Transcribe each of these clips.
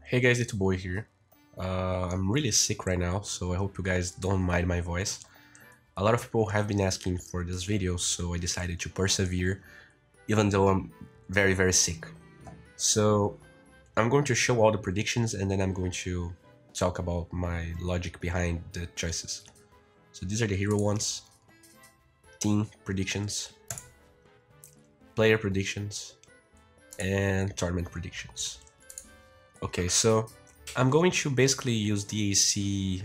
Hey guys, D.Bowie here. I'm really sick right now, so I hope you guys don't mind my voice. A lot of people have been asking for this video, so I decided to persevere, even though I'm very sick. So I'm going to show all the predictions and then I'm going to talk about my logic behind the choices. So these are the hero ones, team predictions, player predictions, and tournament predictions. Okay, so I'm going to basically use DAC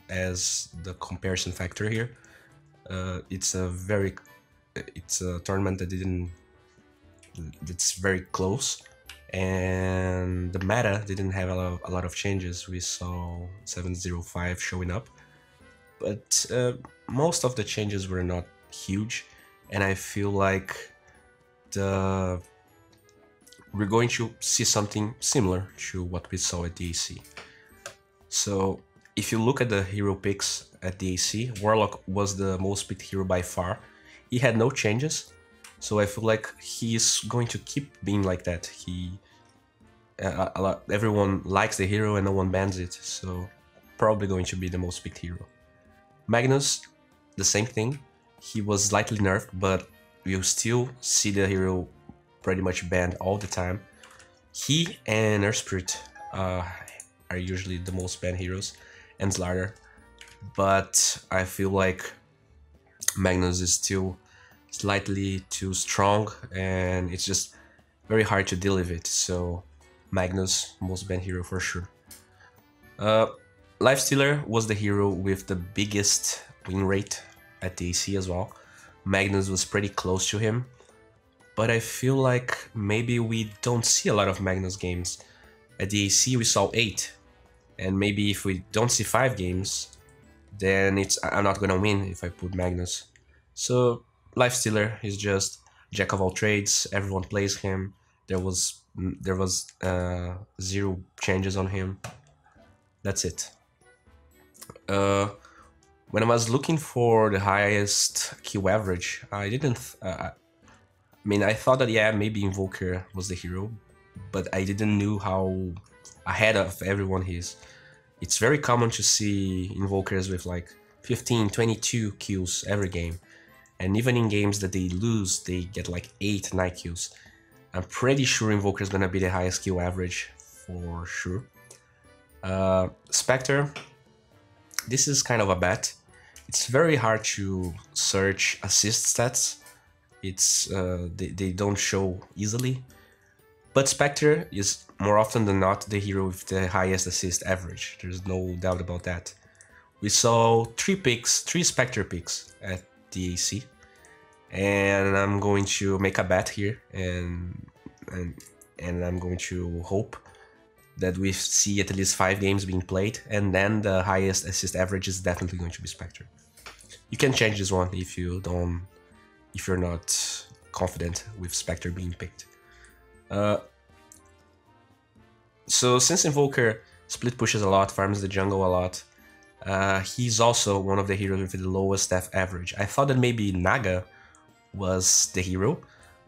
as the comparison factor here. It's a tournament that's very close, and the meta didn't have a lot of changes. We saw 705 showing up, but most of the changes were not huge, and I feel like the we're going to see something similar to what we saw at DAC. So if you look at the hero picks at DAC, Warlock was the most picked hero by far. He had no changes, so I feel like he's going to keep being like that. Everyone likes the hero and no one bans it, so probably going to be the most picked hero. Magnus, the same thing. He was slightly nerfed, but you'll still see the hero pretty much banned all the time. He and Spirit are usually the most banned heroes, and Slardar. But I feel like Magnus is still slightly too strong, and it's just very hard to deal with it. So Magnus, most banned hero for sure. Lifestealer was the hero with the biggest win rate at the AC as well. Magnus was pretty close to him, but I feel like maybe we don't see a lot of Magnus games. At the AC we saw 8, and maybe if we don't see 5 games, then I'm not gonna win if I put Magnus. So Lifestealer is just jack of all trades, everyone plays him, there was 0 changes on him, that's it. When I was looking for the highest kill average, I didn't... I thought that, yeah, maybe Invoker was the hero, but I didn't know how ahead of everyone he is. It's very common to see Invokers with like 15, 22 kills every game. And even in games that they lose, they get like 8, 9 kills. I'm pretty sure Invoker is gonna be the highest kill average, for sure. Spectre, this is kind of a bet. It's very hard to search assist stats. They don't show easily, but Spectre is more often than not the hero with the highest assist average. There's no doubt about that. We saw 3 Spectre picks at the AC, and I'm going to make a bet here, and I'm going to hope that we see at least 5 games being played, and then the highest assist average is definitely going to be Spectre. You can change this one if you're not confident with Spectre being picked. So since Invoker split pushes a lot, farms the jungle a lot, he's also one of the heroes with the lowest death average. I thought that maybe Naga was the hero,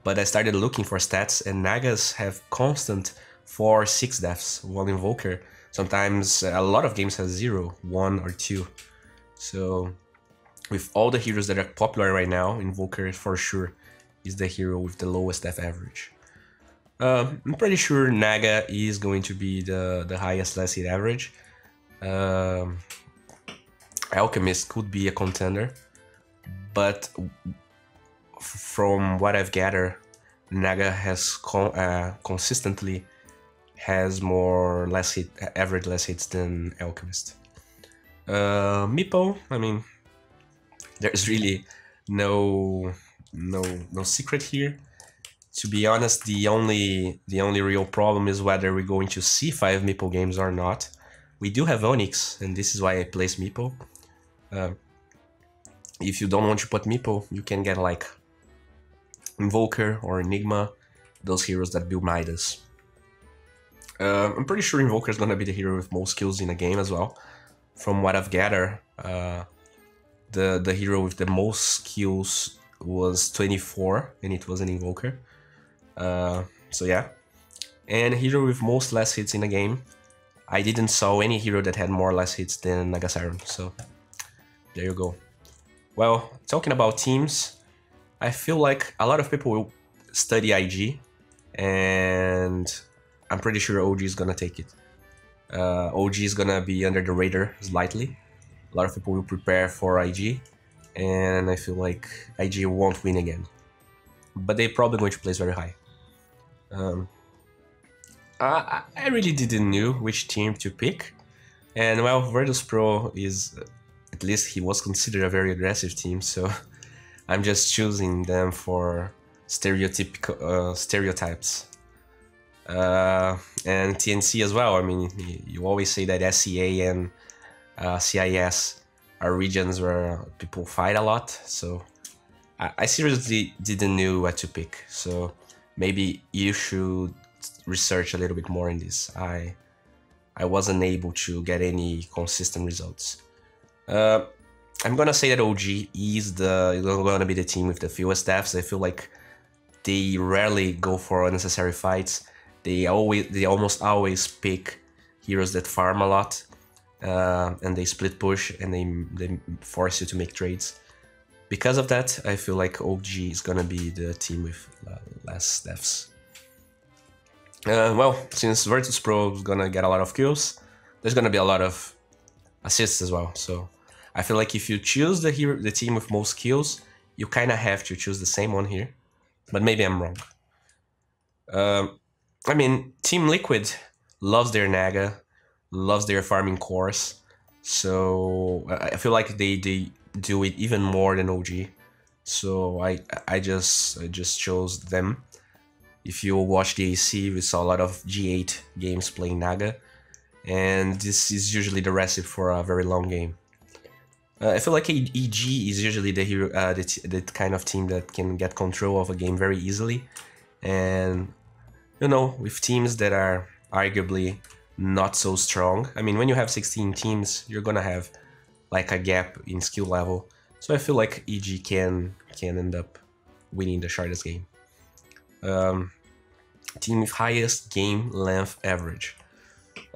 but I started looking for stats, and Nagas have constant 4, 6 deaths, while Invoker sometimes a lot of games has 0, 1 or 2. So with all the heroes that are popular right now, Invoker for sure is the hero with the lowest death average. I'm pretty sure Naga is going to be the highest last hit average. Alchemist could be a contender, but from what I've gathered, Naga has consistently has more average less hits than Alchemist. Meepo, there's really no secret here. To be honest, the only real problem is whether we're going to see 5 Meepo games or not. We do have Onyx, and this is why I place Meepo. If you don't want to put Meepo, you can get like Invoker or Enigma, those heroes that build Midas. I'm pretty sure Invoker is gonna be the hero with most kills in a game as well. From what I've gathered, the hero with the most kills was 24, and it was an Invoker. So yeah. And hero with most last hits in a game I didn't saw any hero that had more or less hits than Nagasiren, so there you go. Well, talking about teams, I feel like a lot of people will study IG, and I'm pretty sure OG is gonna take it. OG is gonna be under the radar slightly. A lot of people will prepare for IG, and I feel like IG won't win again. But they're probably going to place very high. I really didn't know which team to pick, and well, Virtus Pro is, at least he was considered a very aggressive team, so I'm just choosing them for stereotypes. And TNC as well. I mean, you always say that SEA and CIS are regions where people fight a lot, so I seriously didn't know what to pick. So maybe you should research a little bit more in this. I wasn't able to get any consistent results. I'm gonna say that OG is gonna be the team with the fewest deaths. I feel like they rarely go for unnecessary fights. They almost always pick heroes that farm a lot, and they split push and they force you to make trades. Because of that, I feel like OG is gonna be the team with less deaths. Well, since Virtus Pro is gonna get a lot of kills, there's gonna be a lot of assists as well. So I feel like if you choose the team with most kills, you kind of have to choose the same one here. But maybe I'm wrong. I mean, Team Liquid loves their Naga, loves their farming cores, so I feel like they do it even more than OG. So I just chose them. If you watch the AC, we saw a lot of G8 games playing Naga, and this is usually the recipe for a very long game. I feel like EG is usually the hero, the kind of team that can get control of a game very easily, and you know, with teams that are arguably not so strong. I mean, when you have 16 teams, you're gonna have like a gap in skill level. So I feel like EG can end up winning the shortest game. Team with highest game length average.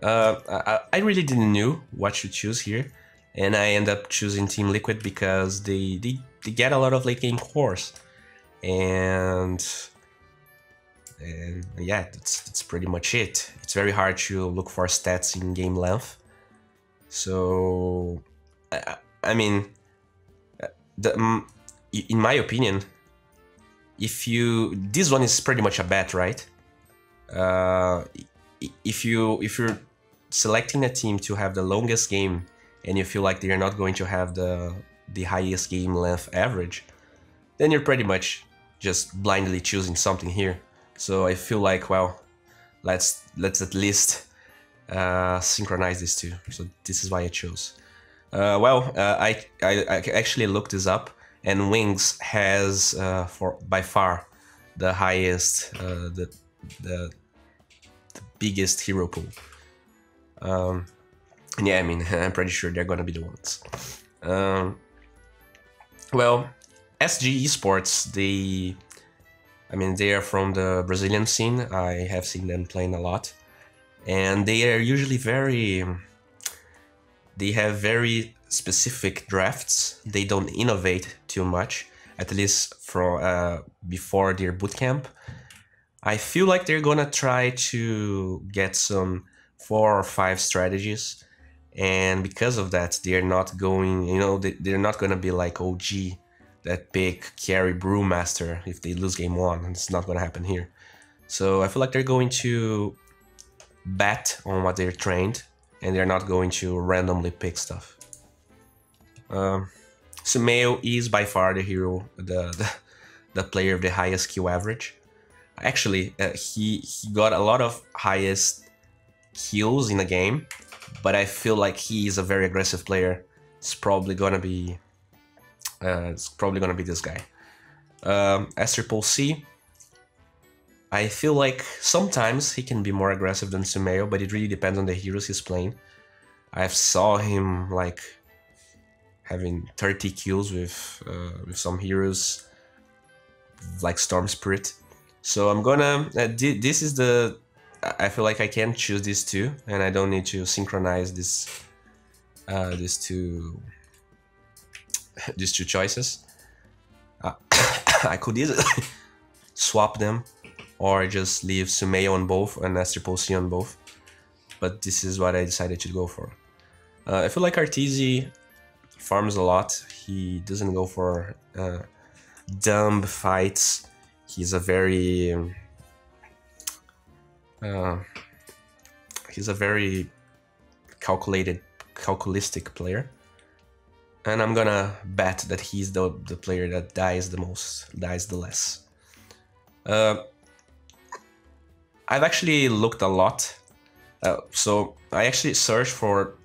I really didn't know what to choose here, and I end up choosing Team Liquid because they get a lot of late game cores, and yeah, that's pretty much it. It's very hard to look for stats in game length. So I mean, in my opinion, this one is pretty much a bet, right? If you're selecting a team to have the longest game and you feel like they're not going to have the highest game length average, then you're pretty much just blindly choosing something here. So I feel like, well, let's at least synchronize these two. So this is why I chose. I actually looked this up, and Wings has by far the highest, the biggest hero pool. And yeah, I mean, I'm pretty sure they're gonna be the ones. Well, SG Esports, they are from the Brazilian scene. I have seen them playing a lot, and they are usually they have very specific drafts. They don't innovate too much, at least from before their bootcamp. I feel like they're gonna try to get some 4 or 5 strategies, and because of that, they're not going, they're not gonna be like OG that pick carry Brewmaster if they lose game 1. It's not gonna happen here. So I feel like they're going to bet on what they're trained, and they're not going to randomly pick stuff. Sumail is by far the hero, the player of the highest kill average. Actually, he got a lot of highest kills in the game, but I feel like he is a very aggressive player. It's probably gonna be this guy. S-Triple-C, I feel like sometimes he can be more aggressive than Sumail, but it really depends on the heroes he's playing. I've saw him like having 30 kills with some heroes like Storm Spirit. So I'm gonna this is the I feel like I can choose these two, and I don't need to synchronize these two these two choices. I could easily swap them, or just leave Sumeyo on both and Triple C on both. But this is what I decided to go for. I feel like Arteezy farms a lot. He doesn't go for dumb fights. He's a very calculistic player, and I'm gonna bet that he's the player that dies the most, dies the less. I've actually looked a lot, so I actually searched for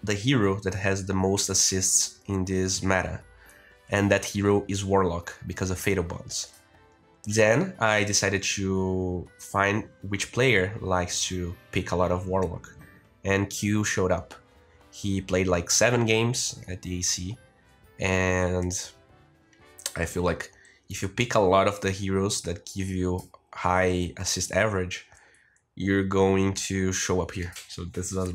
the hero that has the most assists in this meta, and that hero is Warlock because of Fatal Bonds. Then I decided to find which player likes to pick a lot of Warlock, and Q showed up. He played like 7 games at the AC, and I feel like if you pick a lot of the heroes that give you high assist average, you're going to show up here. So this was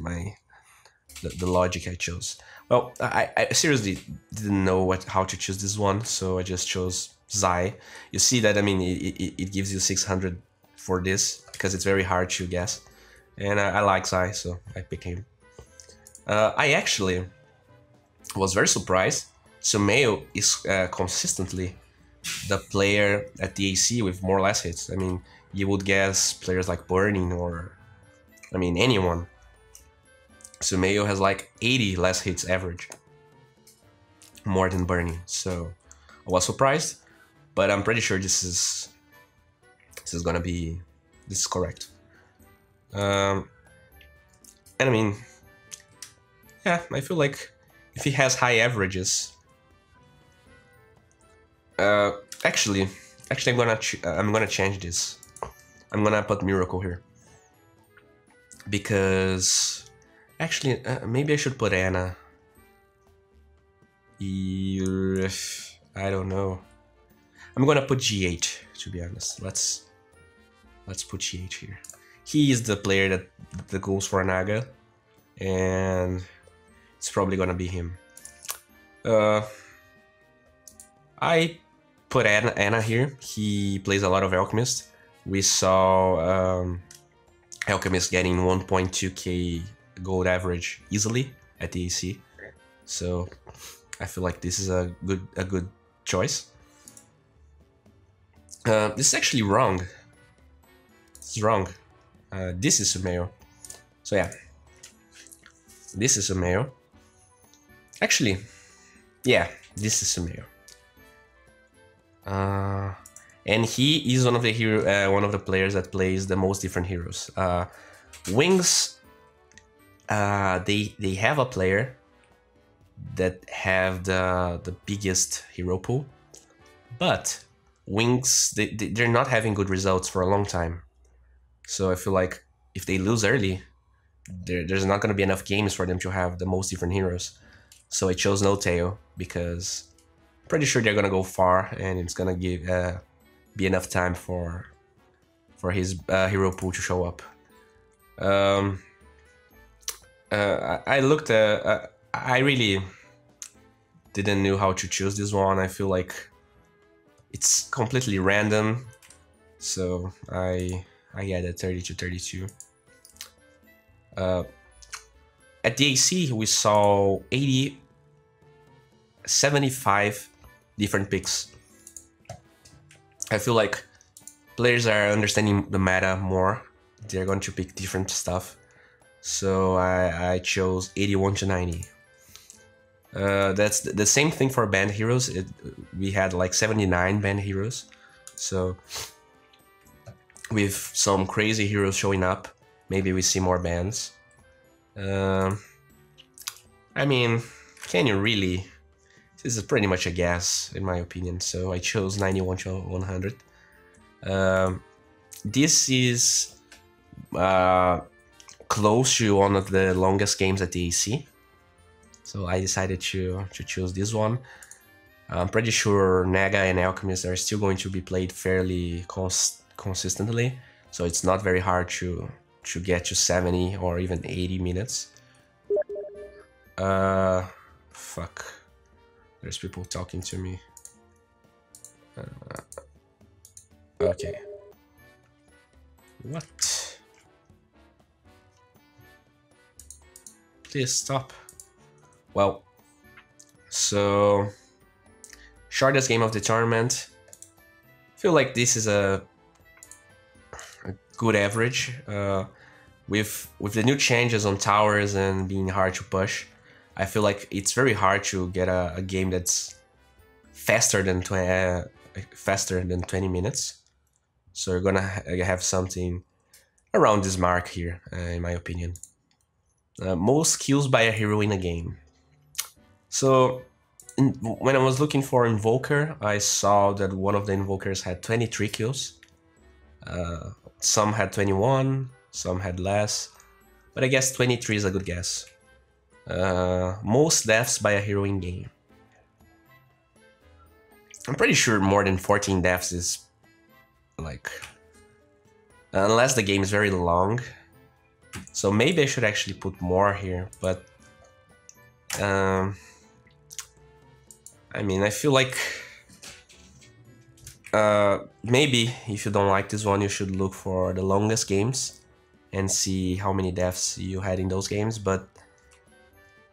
the logic I chose. Well, I seriously didn't know how to choose this one, so I just chose Zai. You see that, I mean, it gives you 600 for this, because it's very hard to guess. And I like Zai, so I picked him. I actually was very surprised. Sumeyo is consistently the player at the AC with more less hits. I mean, you would guess players like Burning or, I mean, anyone. Sumeyo has like 80 less hits average, more than Burning. So I was surprised, but I'm pretty sure this is gonna be, this is correct. And I mean, yeah, I feel like if he has high averages, actually, I'm gonna change this. I'm gonna put Miracle here, because actually maybe I should put Anna. I don't know. I'm gonna put GH, to be honest. Let's put GH here. He is the player that goes for Naga, and it's probably gonna be him. I put Anna here. He plays a lot of Alchemist. We saw Alchemist getting 1.2k gold average easily at the AC, so I feel like this is a good choice. This is actually wrong. This is wrong. This is Sumeyo. So yeah, this is Sumeyo. Actually, yeah, this is Sumeyo. And he is one of the players that plays the most different heroes. Wings, they have a player that have the biggest hero pool, but Wings, they're not having good results for a long time. So I feel like if they lose early, there's not going to be enough games for them to have the most different heroes. So I chose No Tail because I'm pretty sure they're going to go far, and it's going to be enough time for his hero pool to show up. I looked at... I really didn't know how to choose this one. I feel like it's completely random, so I added 30 to 32. At the AC, we saw 75 different picks. I feel like players are understanding the meta more. They're going to pick different stuff. So I chose 81 to 90. That's the same thing for band heroes. We had like 79 band heroes. So with some crazy heroes showing up, maybe we see more bands. I mean, can you really? This is pretty much a guess, in my opinion. So I chose 91 to 100. This is close to one of the longest games at the AC. So I decided to choose this one. I'm pretty sure Naga and Alchemist are still going to be played fairly consistently. so it's not very hard to get to 70 or even 80 minutes. Fuck. There's people talking to me. Okay. What? Please stop. Well, so shortest game of the tournament. Feel like this is a good average. With the new changes on towers and being hard to push, I feel like it's very hard to get a game that's faster than 20 minutes. So you're gonna have something around this mark here, in my opinion. Most kills by a hero in a game. So when I was looking for Invoker, I saw that one of the Invokers had 23 kills. Some had 21, some had less, but I guess 23 is a good guess. Most deaths by a hero in game. I'm pretty sure more than 14 deaths is like... unless the game is very long. So maybe I should actually put more here, but... I mean, I feel like... maybe if you don't like this one, you should look for the longest games and see how many deaths you had in those games, but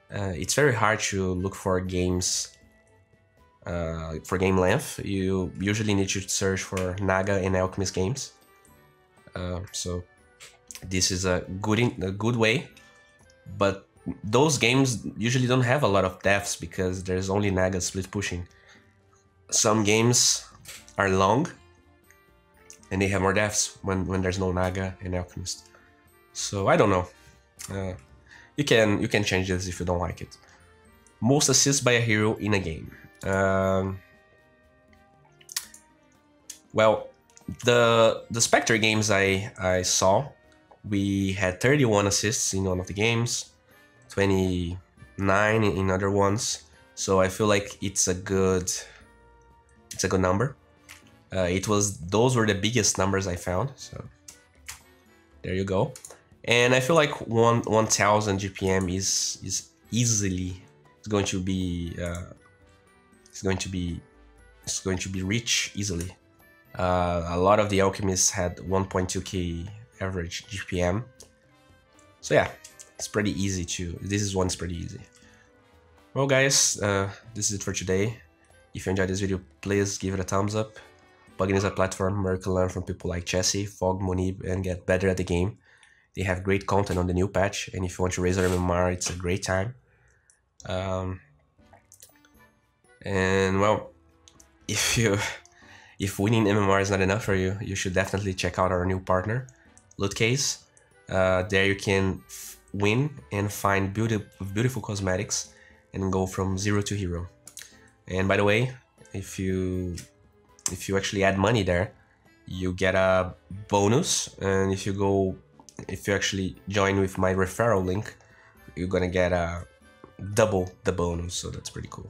it's very hard to look for games for game length. You usually need to search for Naga and Alchemist games. So this is a good way, but those games usually don't have a lot of deaths because there's only Naga split pushing. Some games are long and they have more deaths when there's no Naga and Alchemist. So I don't know. You can change this if you don't like it. Most assists by a hero in a game. Well, the Spectre games I saw, we had 31 assists in one of the games, 29 in other ones. So I feel like it's a good number. Those were the biggest numbers I found. So there you go. And I feel like 1000 GPM is easily going to be reached easily. A lot of the alchemists had 1.2k average GPM. So yeah, it's pretty easy to. This one's pretty easy. Well, guys, this is it for today. If you enjoyed this video, please give it a thumbs up. Plugin is a platform where you can learn from people like Chessie, Fog, Monib, and get better at the game. They have great content on the new patch, and if you want to raise your MMR, it's a great time. And well, if winning MMR is not enough for you, you should definitely check out our new partner, Lootcase. There you can win and find beautiful cosmetics and go from 0 to hero. And by the way, if you actually add money there, you get a bonus, and if you actually join with my referral link, you're gonna get double the bonus, so that's pretty cool.